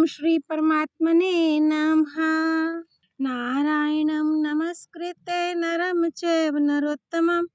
श्री परमात्मने नमः। नारायणं नमस्कृत्य नरं चैव नरोत्तमं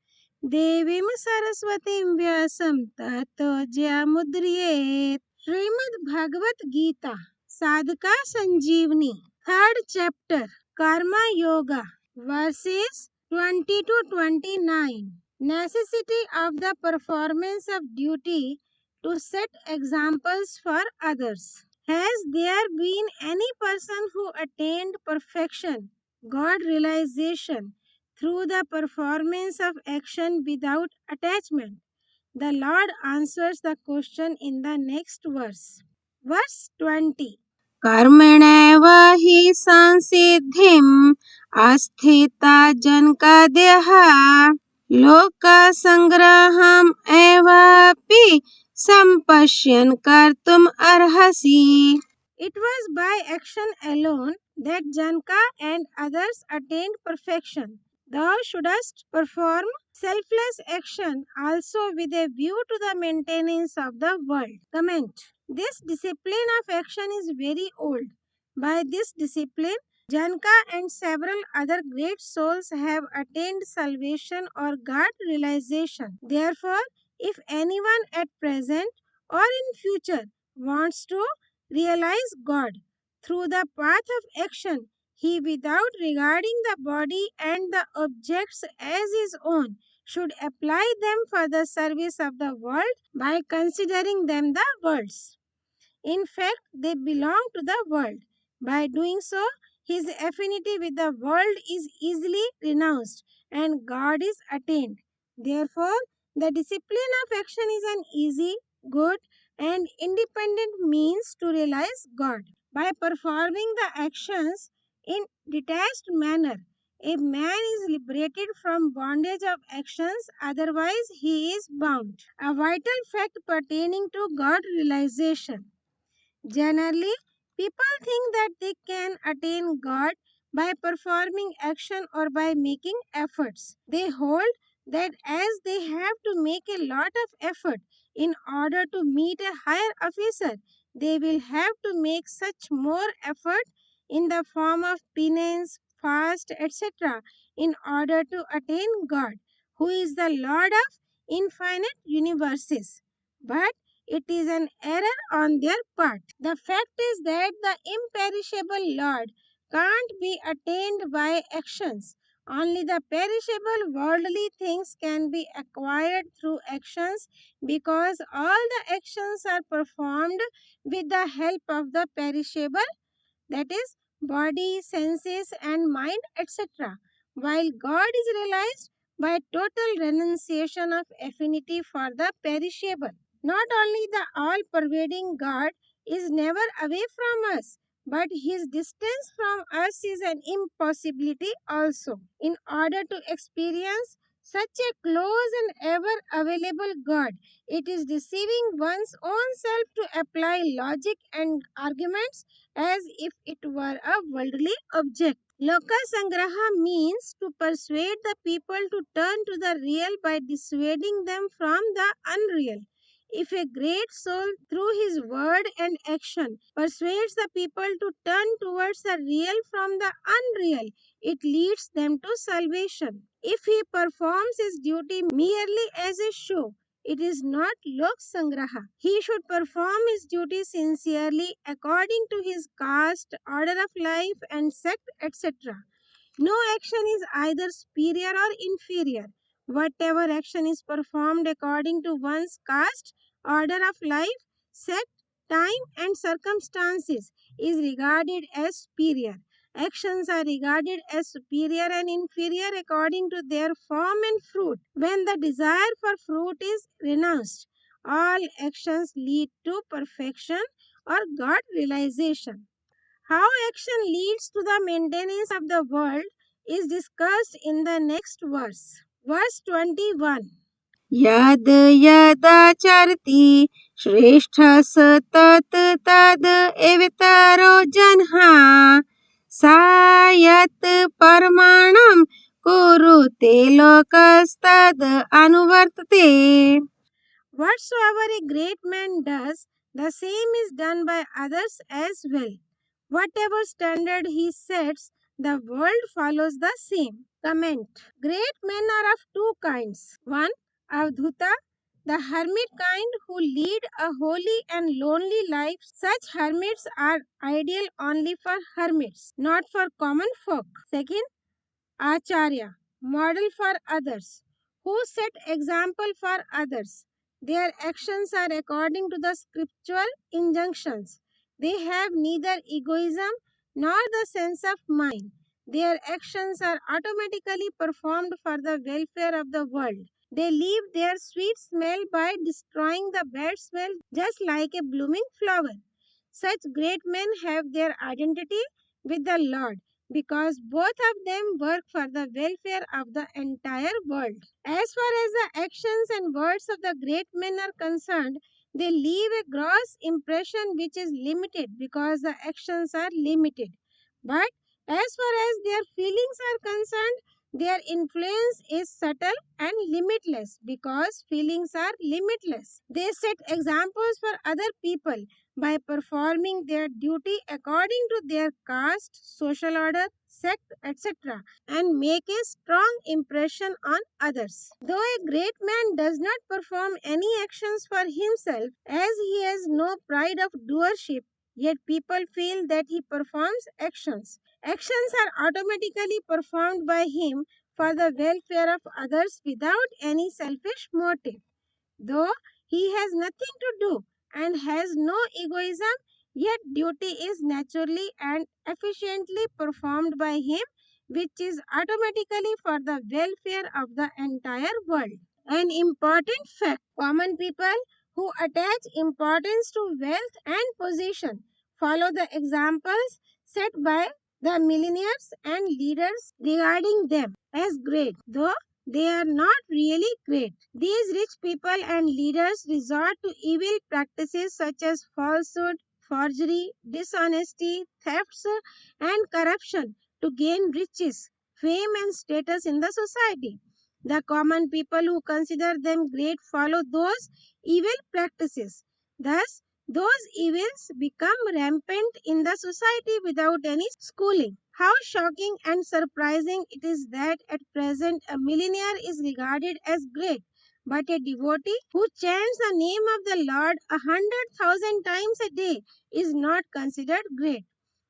देवीं सरस्वतीं व्यासं ततो जयमुदीरयेत्। Shrimad Bhagavad Gita Sadhaka Sanjivani third chapter Karma Yoga verses 20 to 29. Necessity of the performance of duty to set examples for others. Has there been any person who attained perfection, God realization, through the performance of action without attachment? The Lord answers the question in the next verse. Verse 20. कर्मणैव हि संसिद्धिम् आस्थिता जनकादयः लोकसंग्रहम् एवापि सम्पश्यन् कर्तुम् अर्हसि. It was by action alone that Janaka and others attained perfection. Thou shouldst perform selfless action also with a view to the maintenance of the world. Comment. This discipline of action is very old. By this discipline, Janaka and several other great souls have attained salvation or God realization. Therefore, if anyone at present or in future wants to realize God through the path of action, he, without regarding the body and the objects as his own, should apply them for the service of the world by considering them the world's. In fact, they belong to the world. By doing so, his affinity with the world is easily renounced and God is attained. Therefore, the discipline of action is an easy, good, and independent means to realize God. By performing the actions in detached manner, a man is liberated from bondage of actions, otherwise he is bound. A vital fact pertaining to God realization. Generally, people think that they can attain God by performing action or by making efforts. They hold that as they have to make a lot of effort in order to meet a higher officer, they will have to make such more effort in the form of penance, fast, etc., in order to attain God, who is the Lord of infinite universes. But it is an error on their part. The fact is that the imperishable Lord can't be attained by actions. Only the perishable worldly things can be acquired through actions because all the actions are performed with the help of the perishable, that is, body, senses, and mind, etc., while God is realized by total renunciation of affinity for the perishable. Not only the all-pervading God is never away from us, but his distance from us is an impossibility also. In order to experience such a close and ever available God, it is deceiving one's own self to apply logic and arguments as if it were a worldly object. Loka Sangraha means to persuade the people to turn to the real by dissuading them from the unreal. If a great soul, through his word and action, persuades the people to turn towards the real from the unreal, it leads them to salvation. If he performs his duty merely as a show, it is not lok sangraha. He should perform his duty sincerely according to his caste, order of life, and sect, etc. No action is either superior or inferior. Whatever action is performed according to one's caste, order of life, sect, time, and circumstances is regarded as superior. Actions are regarded as superior and inferior according to their form and fruit. When the desire for fruit is renounced, all actions lead to perfection or God realization. How action leads to the maintenance of the world is discussed in the next verse. Verse 21. यद यदाचरति श्रेष्ठः स तत् तद् एवेतरो जनः सा यत् परमाणं कुरुते लोकस्तद् अनुवर्तते. Whatsoever a great man does, the same is done by others as well. Whatever standard he sets, the world follows the same. Comment. Great men are of two kinds. One, Avdhuta, the hermit kind who lead a holy and lonely life. Such hermits are ideal only for hermits, not for common folk. Second, Acharya, model for others, who set example for others. Their actions are according to the scriptural injunctions. They have neither egoism nor the sense of mine. Their actions are automatically performed for the welfare of the world. They leave their sweet smell by destroying the bad smell just like a blooming flower. Such great men have their identity with the Lord because both of them work for the welfare of the entire world. As far as the actions and words of the great men are concerned, they leave a gross impression which is limited because the actions are limited. But as far as their feelings are concerned, their influence is subtle and limitless because feelings are limitless. They set examples for other people by performing their duty according to their caste, social order, sect, etc., and make a strong impression on others. Though a great man does not perform any actions for himself, as he has no pride of doership, yet people feel that he performs actions. Actions are automatically performed by him for the welfare of others without any selfish motive. Though he has nothing to do and has no egoism, yet duty is naturally and efficiently performed by him, which is automatically for the welfare of the entire world. An important fact: common people who attach importance to wealth and position follow the examples set by the millionaires and leaders regarding them as great, though they are not really great. These rich people and leaders resort to evil practices such as falsehood, forgery, dishonesty, thefts, and corruption to gain riches, fame, and status in the society. The common people who consider them great follow those evil practices. Thus, those evils become rampant in the society without any schooling. How shocking and surprising it is that at present a millionaire is regarded as great, but a devotee who chants the name of the Lord 100,000 times a day is not considered great.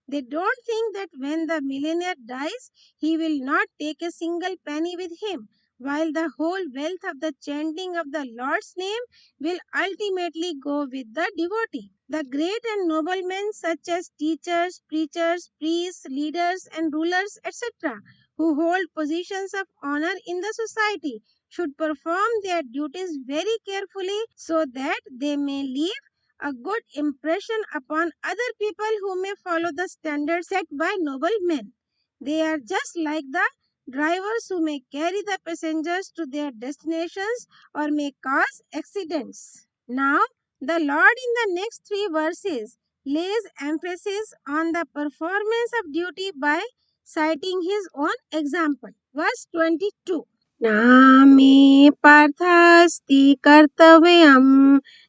They don't think that when the millionaire dies, he will not take a single penny with him, while the whole wealth of the chanting of the Lord's name will ultimately go with the devotee. The great and noble men, such as teachers, preachers, priests, leaders, and rulers, etc., who hold positions of honor in the society, should perform their duties very carefully so that they may leave a good impression upon other people who may follow the standards set by noble men. They are just like the drivers who may carry the passengers to their destinations or may cause accidents. Now, the Lord in the next three verses lays emphasis on the performance of duty by citing his own example. Verse 22. नामे पार्थास्ति कर्तव्यं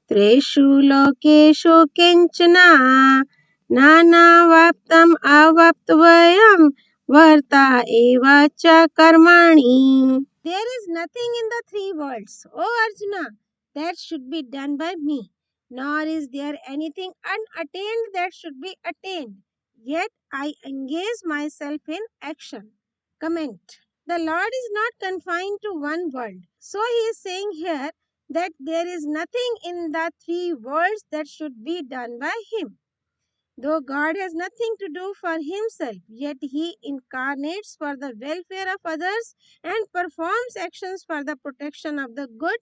त्रिषु लोकेषु किञ्चन नानावाप्तम् अवाप्तव्यं वर्ता एव च कर्माणि. There is nothing in the three worlds, O Arjuna, that should be done by me, nor is there anything unattained that should be attained. Yet I engage myself in action. Comment. The Lord is not confined to one world. So he is saying here that there is nothing in the three worlds that should be done by him. Though God has nothing to do for himself, yet he incarnates for the welfare of others and performs actions for the protection of the good,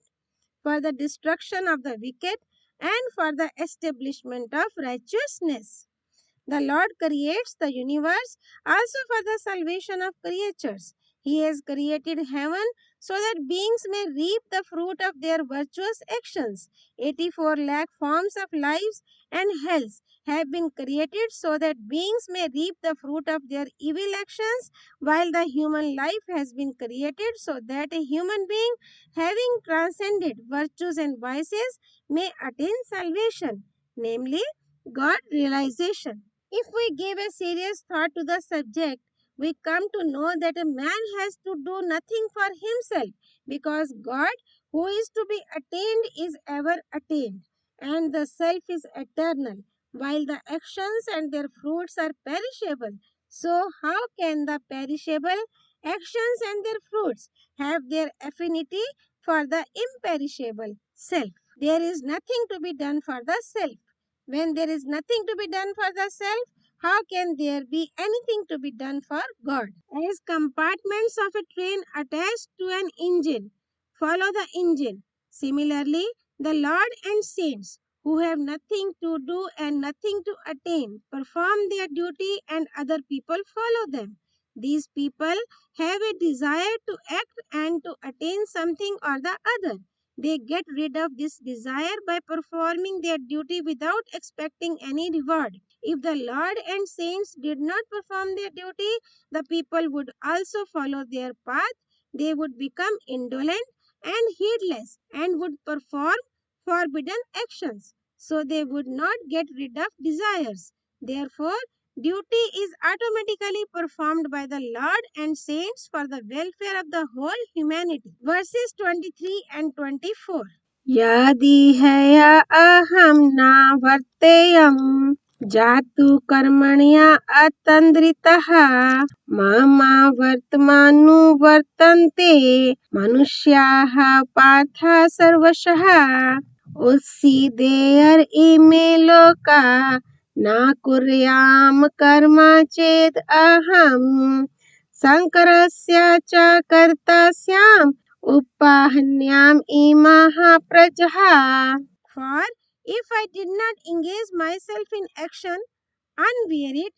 for the destruction of the wicked, and for the establishment of righteousness. The Lord creates the universe also for the salvation of creatures. He has created heaven so that beings may reap the fruit of their virtuous actions. 84 lakh forms of lives and hells have been created so that beings may reap the fruit of their evil actions, while the human life has been created so that a human being, having transcended virtues and vices, may attain salvation. namely God realization. If we give a serious thought to the subject, we come to know that a man has to do nothing for himself because God, who is to be attained, is ever attained, and the self is eternal, while the actions and their fruits are perishable. So, how can the perishable actions and their fruits have their affinity for the imperishable self? There is nothing to be done for the self. When there is nothing to be done for the self, how can there be anything to be done for God? As compartments of a train attached to an engine follow the engine, similarly, the Lord and saints who have nothing to do and nothing to attain perform their duty and other people follow them. These people have a desire to act and to attain something or the other. They get rid of this desire by performing their duty without expecting any reward. If the Lord and saints did not perform their duty, the people would also follow their path. They would become indolent and heedless and would perform forbidden actions. So they would not get rid of desires. Therefore, duty is automatically performed by the Lord and saints for the welfare of the whole humanity. Verses 23 and 24. Yadi haya aham na varteyam jatu karmanya atandritaha mama vartmanu vartante manushyaha partha sarvashaha ussideyer ime loka na kuryam karma ched aham sankarasya cha kartasyam upahanyam imaha prajaha. For if I did not engage myself in action unwearied,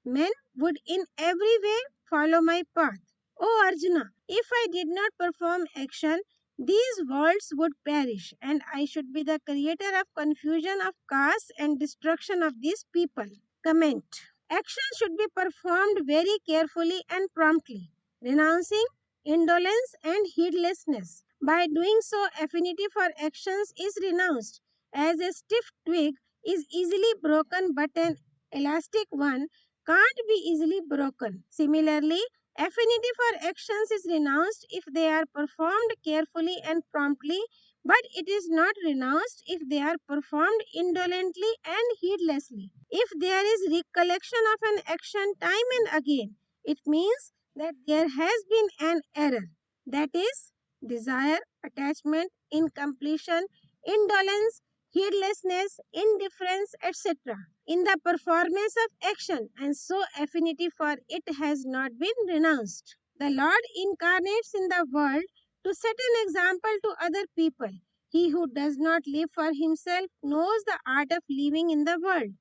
men would in every way follow my path. O Arjuna, if I did not perform action, these worlds would perish, and I should be the creator of confusion of caste and destruction of these people. Comment. Action should be performed very carefully and promptly, renouncing indolence and heedlessness. By doing so, affinity for actions is renounced, as a stiff twig is easily broken, but an elastic one can't be easily broken. Similarly, affinity for actions is renounced if they are performed carefully and promptly, but it is not renounced if they are performed indolently and heedlessly. If there is recollection of an action time and again, it means that there has been an error. That is, desire, attachment, incompletion, indolence, heedlessness, indifference, etc. in the performance of action, and so affinity for it has not been renounced. The Lord incarnates in the world to set an example to other people. He who does not live for himself knows the art of living in the world.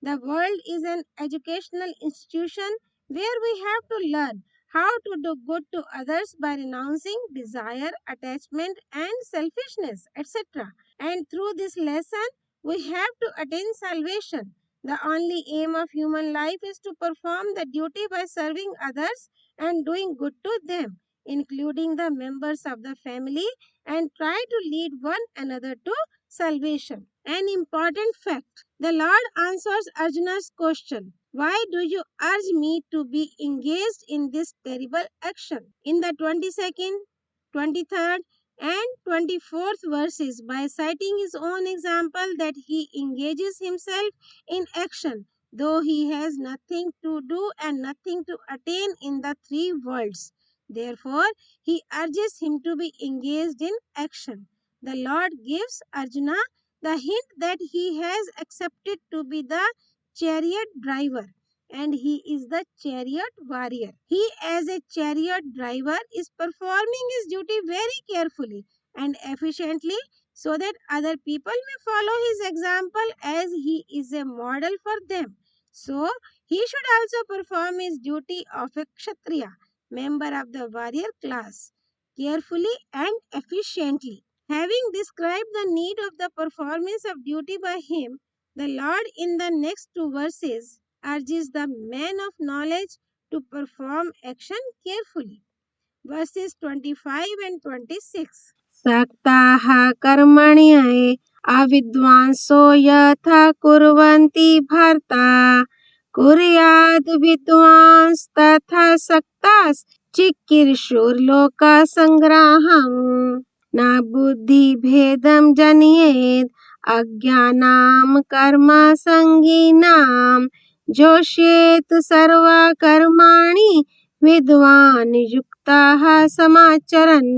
The world is an educational institution where we have to learn how to do good to others by renouncing desire, attachment, and selfishness, etc. And through this lesson, we have to attain salvation. The only aim of human life is to perform the duty by serving others and doing good to them, including the members of the family, and try to lead one another to salvation. An important fact. The Lord answers Arjuna's question, why do you urge me to be engaged in this terrible action? In the 22nd, 23rd, and 24th verses, by citing his own example that he engages himself in action, though he has nothing to do and nothing to attain in the three worlds. Therefore, he urges him to be engaged in action. The Lord gives Arjuna the hint that he has accepted to be the chariot driver and he is the chariot warrior. He, as a chariot driver, is performing his duty very carefully and efficiently so that other people may follow his example as he is a model for them. So, he should also perform his duty of a kshatriya, member of the warrior class, carefully and efficiently. Having described the need of the performance of duty by him, the Lord in the next two verses urges the man of knowledge to perform action carefully. Verses 25 and 26. Saktaha karmanye अविद्वांसो यथा कुर्वन्ति भर्ता कुर्याद् विद्वांस तथा सक्ताश्चिकीर्षुर्लोकसङ्ग्रहम् न बुद्धिभेदं जनयेत् अज्ञानां कर्मसङ्गिनां जोषयेत् सर्वकर्माणि विद्वान् युक्तः समाचरन्.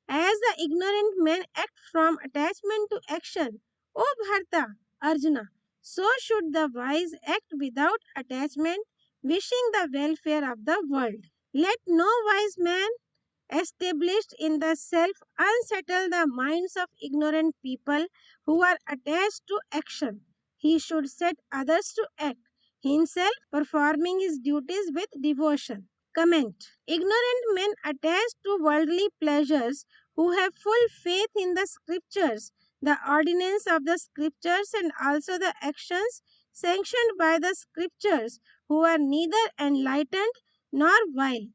As the ignorant men act from attachment to action, O Bharata, Arjuna, so should the wise act without attachment, wishing the welfare of the world. Let no wise man established in the self unsettle the minds of ignorant people who are attached to action. He should set others to act, himself performing his duties with devotion. Comment. Ignorant men attached to worldly pleasures who have full faith in the scriptures, the ordinance of the scriptures, and also the actions sanctioned by the scriptures, who are neither enlightened nor wise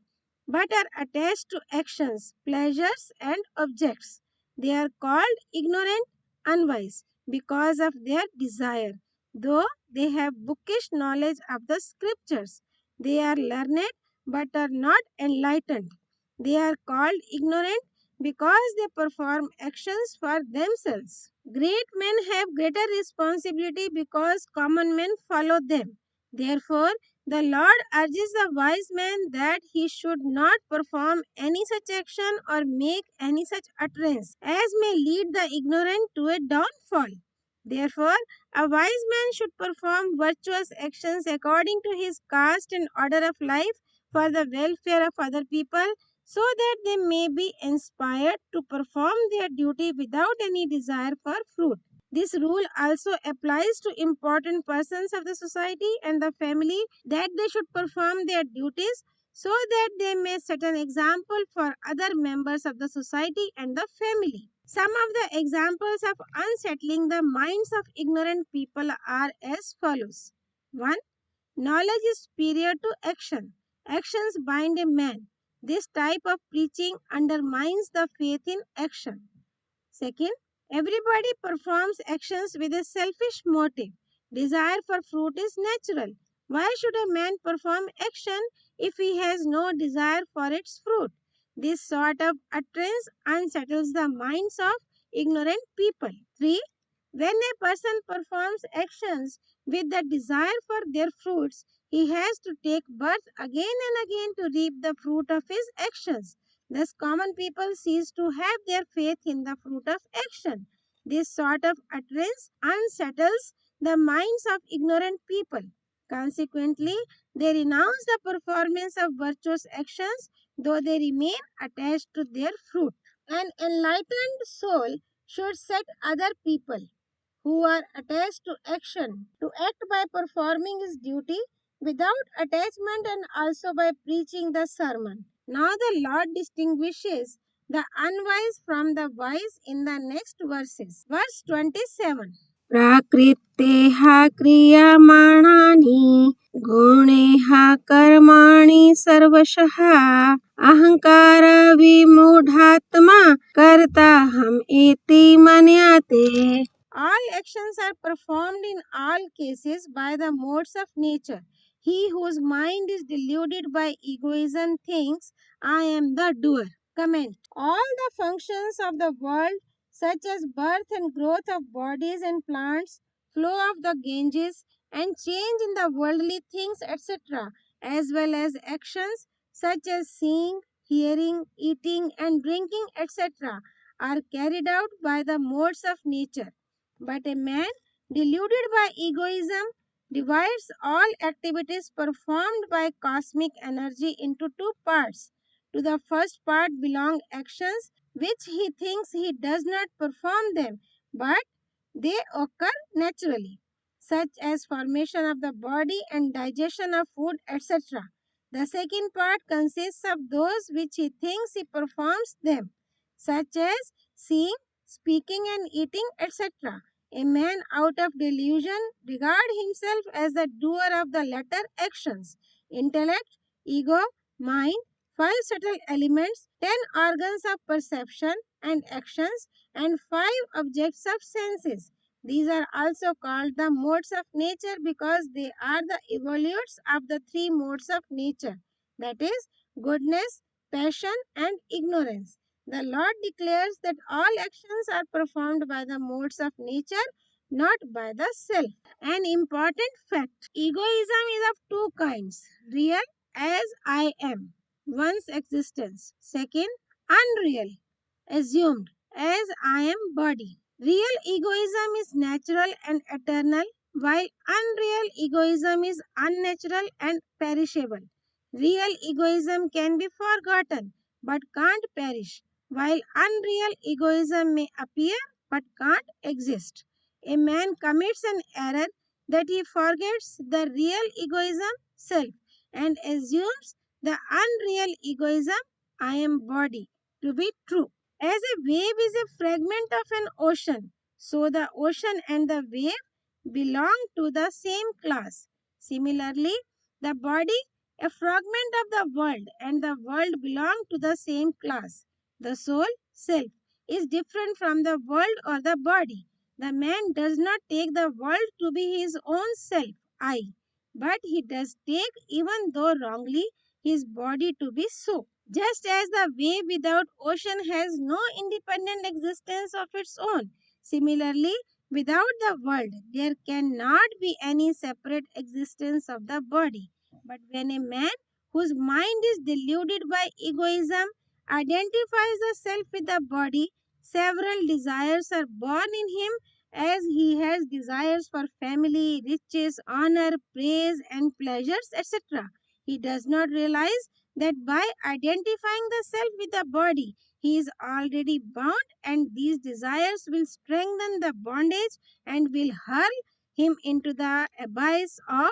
but are attached to actions, pleasures, and objects. They are called ignorant, unwise, because of their desire. Though they have bookish knowledge of the scriptures, they are learned but are not enlightened. They are called ignorant because they perform actions for themselves. Great men have greater responsibility because common men follow them. Therefore, the Lord urges the wise man that he should not perform any such action or make any such utterance as may lead the ignorant to a downfall. Therefore, a wise man should perform virtuous actions according to his caste and order of life for the welfare of other people so that they may be inspired to perform their duty without any desire for fruit. This rule also applies to important persons of the society and the family that they should perform their duties so that they may set an example for other members of the society and the family. Some of the examples of unsettling the minds of ignorant people are as follows. 1. Knowledge is superior to action. Actions bind a man. This type of preaching undermines the faith in action. Second, everybody performs actions with a selfish motive. Desire for fruit is natural. Why should a man perform action if he has no desire for its fruit? This sort of utterance unsettles the minds of ignorant people. 3. When a person performs actions with the desire for their fruits, he has to take birth again and again to reap the fruit of his actions. Thus, common people cease to have their faith in the fruit of action. This sort of utterance unsettles the minds of ignorant people. Consequently, they renounce the performance of virtuous actions, though they remain attached to their fruit. An enlightened soul should set other people who are attached to action to act by performing his duty without attachment and also by preaching the sermon. Now the Lord distinguishes the unwise from the wise in the next verses. Verse 27. प्राकृतेः क्रियमाणानि गुणेः कर्माणि सर्वशः अहंकार विमूढात्मा कर्ताहम् इति मन्यते. All actions are performed in all cases by the modes of nature. He whose mind is deluded by egoism thinks, I am the doer. Comment. All the functions of the world, such as birth and growth of bodies and plants, flow of the Ganges, and change in the worldly things, etc., as well as actions such as seeing, hearing, eating, and drinking, etc., are carried out by the modes of nature. But a man deluded by egoism divides all activities performed by cosmic energy into two parts. To the first part belong actions which he thinks he does not perform them, but they occur naturally, such as formation of the body and digestion of food, etc. The second part consists of those which he thinks he performs them, such as seeing, speaking, and eating, etc. A man out of delusion regard himself as the doer of the latter actions. Intellect, ego, mind, five subtle elements, 10 organs of perception and actions and 5 objects of senses. These are also called the modes of nature because they are the evolutes of the 3 modes of nature, that is, goodness, passion, and ignorance. The Lord declares that all actions are performed by the modes of nature, not by the self. An important fact: egoism is of two kinds: real, as I am, one's existence; second, unreal, assumed, as I am body. Real egoism is natural and eternal, while unreal egoism is unnatural and perishable. Real egoism can be forgotten but can't perish, while unreal egoism may appear but can't exist. A man commits an error that he forgets the real egoism, self, and assumes the unreal egoism, I am body, to be true. As a wave is a fragment of an ocean, so the ocean and the wave belong to the same class. Similarly, the body, a fragment of the world, and the world belong to the same class. The soul, self, is different from the world or the body. The man does not take the world to be his own self, I, but he does take, even though wrongly, his body to be so. Just as the wave without ocean has no independent existence of its own, similarly, without the world, there cannot be any separate existence of the body. But when a man whose mind is deluded by egoism identifies the self with the body, several desires are born in him as he has desires for family, riches, honor, praise, and pleasures, etc. He does not realize that by identifying the self with the body, he is already bound, and these desires will strengthen the bondage and will hurl him into the abyss of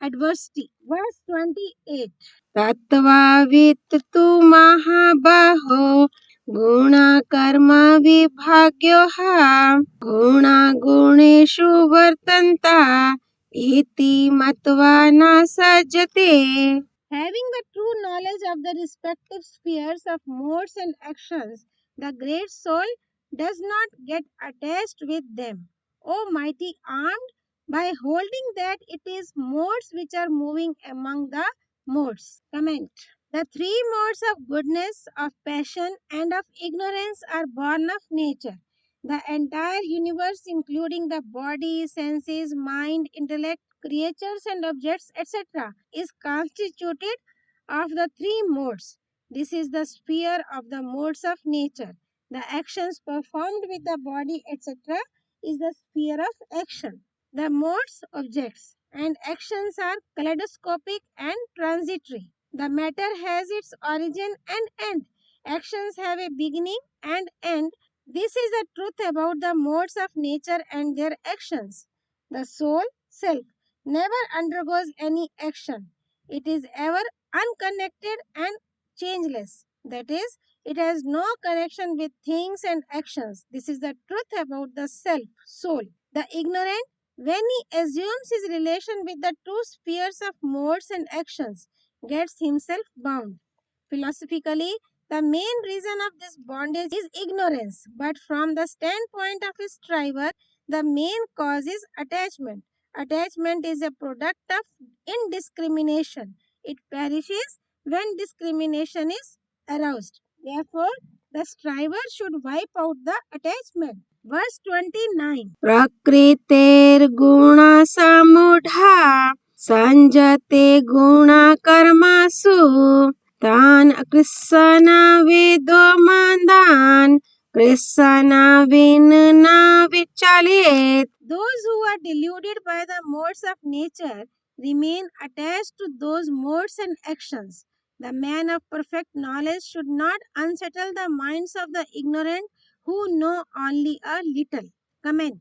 adversity. Verse 28. Tattvavitt tu mahabaho guna karma vibhagyoha guna guneshu vartanta iti matva na sajate. Having the true knowledge of the respective spheres of modes and actions, the great soul does not get attached with them. O mighty armed, by holding that it is modes which are moving among the modes. Comment. The 3 modes of goodness, of passion, and of ignorance are born of nature. The entire universe, including the body, senses, mind, intellect, creatures, and objects, etc., is constituted of the 3 modes. This is the sphere of the modes of nature. The actions performed with the body, etc., is the sphere of action. The modes, objects, and actions are kaleidoscopic and transitory. The matter has its origin and end. Actions have a beginning and end. This is the truth about the modes of nature and their actions. The soul, self, never undergoes any action. It is ever unconnected and changeless. That is, it has no connection with things and actions. This is the truth about the self, soul. The ignorant, when he assumes his relation with the two spheres of modes and actions, gets himself bound. Philosophically, the main reason of this bondage is ignorance, but from the standpoint of a striver, the main cause is attachment. Attachment is a product of indiscrimination. It perishes when discrimination is aroused. Therefore, the striver should wipe out the attachment. Verse 29. Prakriter guna samudha sanjate guna karmasu tan krishna vedo mandan krishna vinna vichalet. Those who are deluded by the modes of nature remain attached to those modes and actions. The man of perfect knowledge should not unsettle the minds of the ignorant who know only a little. Comment.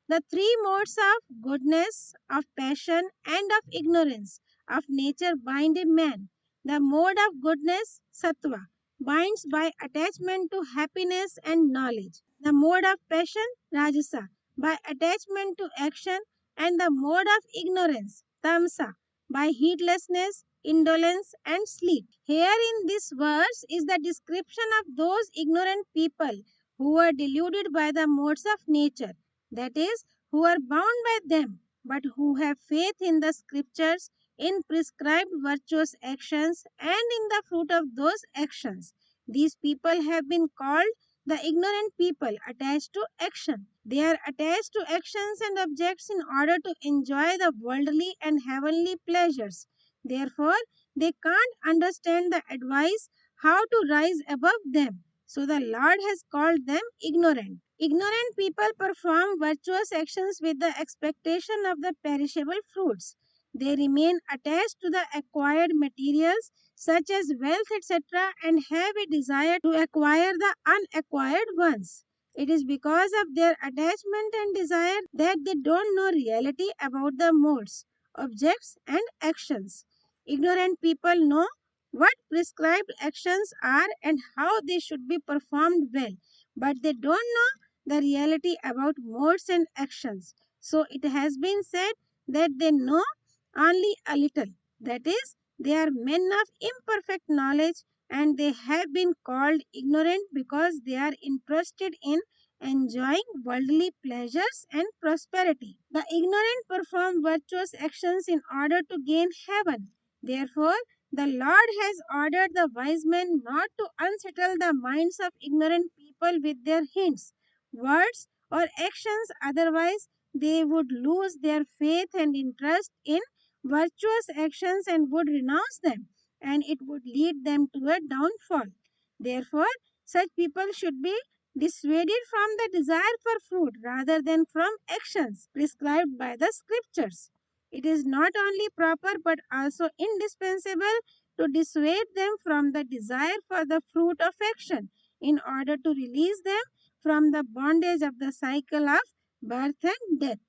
The 3 modes of goodness, of passion, and of ignorance of nature bind a man. The mode of goodness, sattva, binds by attachment to happiness and knowledge. The mode of passion, rajasa, by attachment to action, and the mode of ignorance, tamsa, by heedlessness, indolence, and sleep. Here in this verse is the description of those ignorant people who are deluded by the modes of nature, that is, who are bound by them, but who have faith in the scriptures, in prescribed virtuous actions, and in the fruit of those actions. These people have been called the ignorant people attached to action. They are attached to actions and objects in order to enjoy the worldly and heavenly pleasures. Therefore, they can't understand the advice how to rise above them. So the Lord has called them ignorant. Ignorant people perform virtuous actions with the expectation of the perishable fruits. They remain attached to the acquired materials such as wealth, etc., and have a desire to acquire the unacquired ones. It is because of their attachment and desire that they don't know reality about the modes, objects, and actions. Ignorant people know what prescribed actions are and how they should be performed well, but they don't know the reality about modes and actions. So it has been said that they know only a little. That is, they are men of imperfect knowledge and they have been called ignorant because they are interested in enjoying worldly pleasures and prosperity. The ignorant perform virtuous actions in order to gain heaven. Therefore, the Lord has ordered the wise men not to unsettle the minds of ignorant people with their hints, words, or actions, otherwise, they would lose their faith and interest in virtuous actions and would renounce them, and it would lead them to a downfall. Therefore, such people should be dissuaded from the desire for fruit rather than from actions prescribed by the scriptures. It is not only proper but also indispensable to dissuade them from the desire for the fruit of action in order to release them from the bondage of the cycle of birth and death.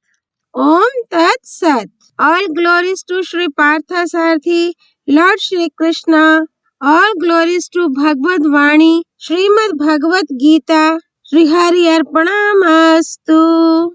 Om Tat Sat. All glories to Sri Partha Sarthi, Lord Shri Krishna. All glories to Bhagavad Vani, Srimad Bhagavad-Gita. Sri Hari Arpanamastu.